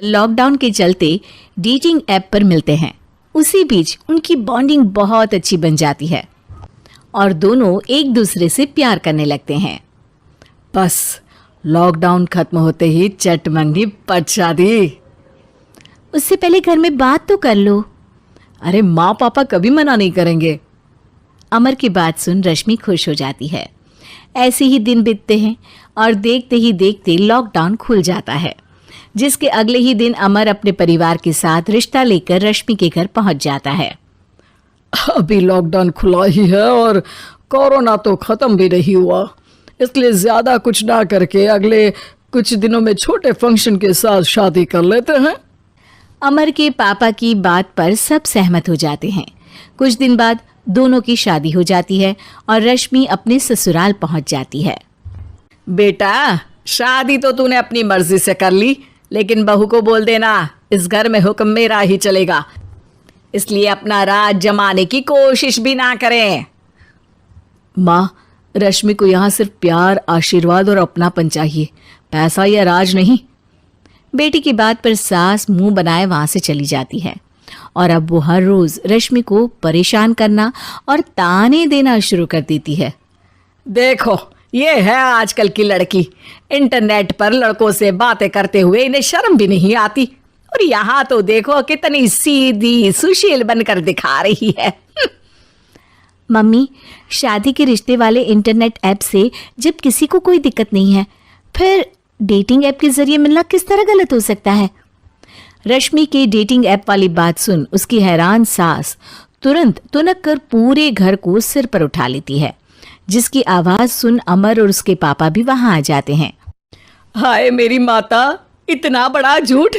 Lockdown के चलते dating app पर मिलते हैं। उसी बीच उनकी बॉन्डिंग बहुत अच्छी बन जाती है और दोनों एक दूसरे से प्यार करने लगते हैं। बस लॉकडाउन खत्म होते ही चट मंगनी पट शादी। उससे पहले घर में बात तो कर लो। अरे माँ पापा कभी मना नहीं करेंगे। अमर की बात सुन रश्मि खुश हो जाती है। ऐसे ही दिन बीतते हैं और देखते ही देखते लॉकडाउन खुल जाता है, जिसके अगले ही दिन अमर अपने परिवार के साथ रिश्ता लेकर रश्मि के घर पहुंच जाता है। अभी लॉकडाउन खुला ही है और कोरोना तो खत्म भी नहीं हुआ, इसलिए ज्यादा कुछ ना करके अगले कुछ दिनों में छोटे फंक्शन के साथ शादी कर लेते हैं। अमर के पापा की बात पर सब सहमत हो जाते हैं। कुछ दिन बाद दोनों की शादी हो जाती है और रश्मि अपने ससुराल पहुंच जाती है। बेटा, शादी तो तूने अपनी मर्जी से कर ली, लेकिन बहू को बोल देना इस घर में हुक्म मेरा ही चलेगा, इसलिए अपना राज जमाने की कोशिश भी ना करें। माँ, रश्मि को यहाँ सिर्फ प्यार, आशीर्वाद और अपनापन चाहिए, पैसा या राज नहीं। बेटी की बात पर सास मुंह बनाए वहां से चली जाती है और अब वो हर रोज रश्मि को परेशान करना और ताने देना शुरू कर देती है। देखो, ये है आजकल की लड़की, इंटरनेट पर लड़कों से बातें करते हुए इन्हें शर्म भी नहीं आती, और यहाँ तो देखो कितनी सीधी सुशील बनकर दिखा रही है। मम्मी, शादी के रिश्ते वाले इंटरनेट ऐप से जब किसी को कोई दिक्कत नहीं है, फिर डेटिंग ऐप के जरिए मिलना किस तरह गलत हो सकता है? रश्मि के डेटिंग ऐप वाली बात सुन उसकी हैरान सास तुरंत तुनक कर पूरे घर को सिर पर उठा लेती है, जिसकी आवाज सुन अमर और उसके पापा भी वहां आ जाते हैं। हाय मेरी माता, इतना बड़ा झूठ!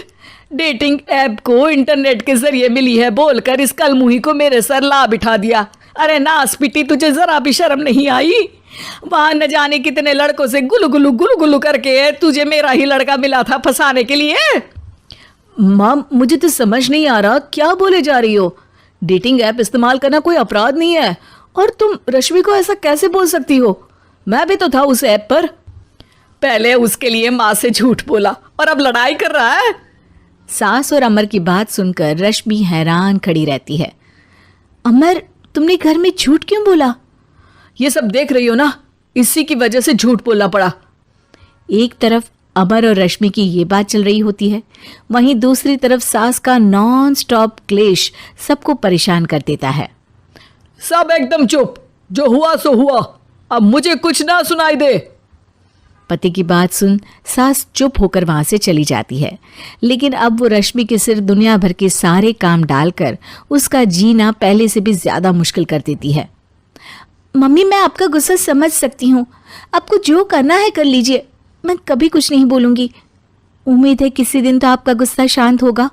डेटिंग ऐप को इंटरनेट के जरिए मिली है बोलकर इस कलमुही को मेरे सर ला बिठा दिया। अरे नास पिटी, तुझे जरा भी शर्म नहीं आई? वहां न जाने कितने लड़कों से गुलु गुलु करके तुझे मेरा ही लड़का मिला था फंसाने के लिए। मां, मुझे तो समझ नहीं आ रहा क्या बोले जा रही हो। डेटिंग ऐप इस्तेमाल करना कोई अपराध नहीं है, और तुम रश्मि को ऐसा कैसे बोल सकती हो? मैं भी तो था उस ऐप पर। पहले उसके लिए माँ से झूठ बोला और अब लड़ाई कर रहा है। सास और अमर की बात सुनकर रश्मि हैरान खड़ी रहती है। अमर, तुमने घर में झूठ क्यों बोला? ये सब देख रही हो ना, इसी की वजह से झूठ बोलना पड़ा। एक तरफ अमर और रश्मि की ये बात चल रही होती है, वहीं दूसरी तरफ सास का नॉन स्टॉप क्लेश सबको परेशान कर देता है। सब एकदम चुप, जो हुआ सो हुआ, अब मुझे कुछ ना सुनाई दे। पति की बात सुन सास चुप होकर वहां से चली जाती है, लेकिन अब वो रश्मि के सिर दुनिया भर के सारे काम डालकर उसका जीना पहले से भी ज्यादा मुश्किल कर देती है। मम्मी, मैं आपका गुस्सा समझ सकती हूँ, आपको जो करना है कर लीजिए, मैं कभी कुछ नहीं बोलूंगी। उम्मीद है किसी दिन तो आपका गुस्सा शांत होगा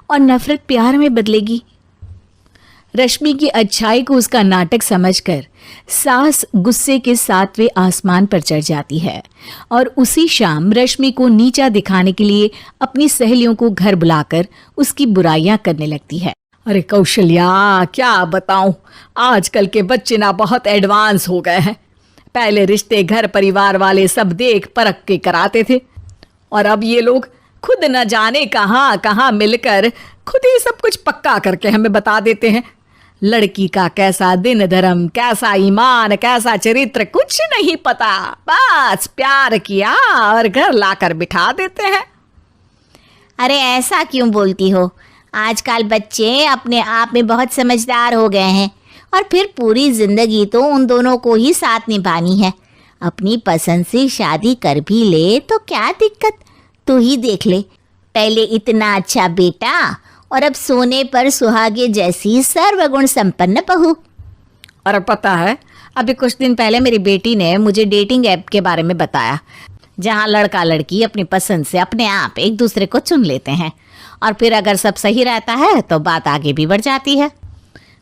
और नफरत प्यार में बदलेगी। रश्मि की अच्छाई को उसका नाटक समझकर सास गुस्से के 7वें आसमान पर चढ़ जाती है और उसी शाम रश्मि को नीचा दिखाने के लिए अपनी सहेलियों को घर बुलाकर उसकी बुराइयां करने लगती है। अरे कौशल्या, क्या बताऊं, आजकल के बच्चे ना बहुत एडवांस हो गए हैं। पहले रिश्ते घर परिवार वाले सब देख परख के कराते थे, और अब ये लोग खुद न जाने कहाँ कहाँ मिलकर खुद ही सब कुछ पक्का करके हमें बता देते हैं। लड़की का कैसा दिन धर्म, कैसा ईमान, कैसा चरित्र कुछ नहीं पता, बस प्यार किया और घर लाकर बिठा देते हैं। अरे ऐसा क्यों बोलती हो? आजकल बच्चे अपने आप में बहुत समझदार हो गए हैं, और फिर पूरी जिंदगी तो उन दोनों को ही साथ निभानी है। अपनी पसंद से शादी कर भी ले तो क्या दिक्कत? तू ही देख ले, पहले इतना अच्छा बेटा और अब सोने पर सुहागे जैसी सर्वगुण संपन्न बहू। और पता है, अभी कुछ दिन पहले मेरी बेटी ने मुझे डेटिंग ऐप के बारे में बताया, जहां लड़का लड़की अपनी पसंद से अपने आप एक दूसरे को चुन लेते हैं, और फिर अगर सब सही रहता है तो बात आगे भी बढ़ जाती है।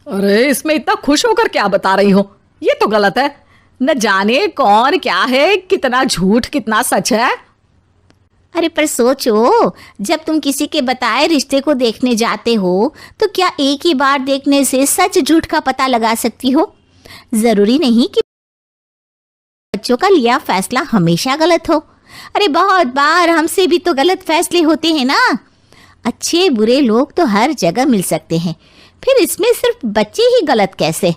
अरे इसमें इतना खुश होकर क्या बता रही हो? ये तो गलत है। न जाने कौन क्या है, कितना झूठ कितना सच है। अरे पर सोचो, जब तुम किसी के बताए रिश्ते को देखने जाते हो तो क्या एक ही बार देखने से सच झूठ का पता लगा सकती हो? जरूरी नहीं कि बच्चों का लिया फैसला हमेशा गलत हो। अरे बहुत बार हमसे भी तो गलत फैसले होते हैं ना। अच्छे बुरे लोग तो हर जगह मिल सकते हैं, फिर इसमें सिर्फ बच्चे ही गलत कैसे?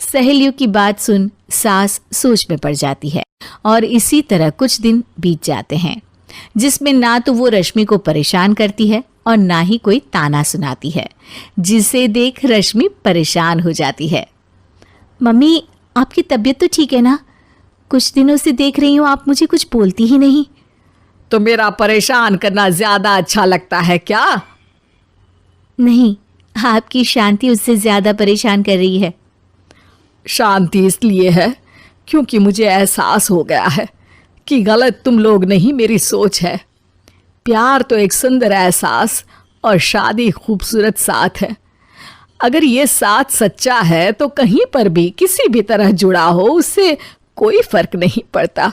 सहेलियों की बात सुन सास सोच में पड़ जाती है और इसी तरह कुछ दिन बीत जाते हैं जिसमें ना तो वो रश्मि को परेशान करती है और ना ही कोई ताना सुनाती है, जिसे देख रश्मि परेशान हो जाती है। मम्मी, आपकी तबीयत तो ठीक है ना? कुछ दिनों से देख रही हूँ आप मुझे कुछ बोलती ही नहीं। तो मेरा परेशान करना ज्यादा अच्छा लगता है क्या? नहीं, आपकी शांति उससे ज्यादा परेशान कर रही है। शांति इसलिए है क्योंकि मुझे एहसास हो गया है कि गलत तुम लोग नहीं, मेरी सोच है। प्यार तो एक सुंदर एहसास और शादी खूबसूरत साथ है। अगर ये साथ सच्चा है तो कहीं पर भी किसी भी तरह जुड़ा हो उससे कोई फर्क नहीं पड़ता।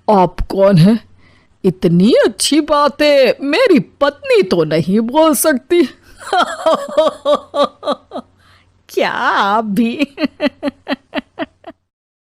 आप कौन है? इतनी अच्छी बातें मेरी पत्नी तो नहीं बोल सकती। क्या आप भी?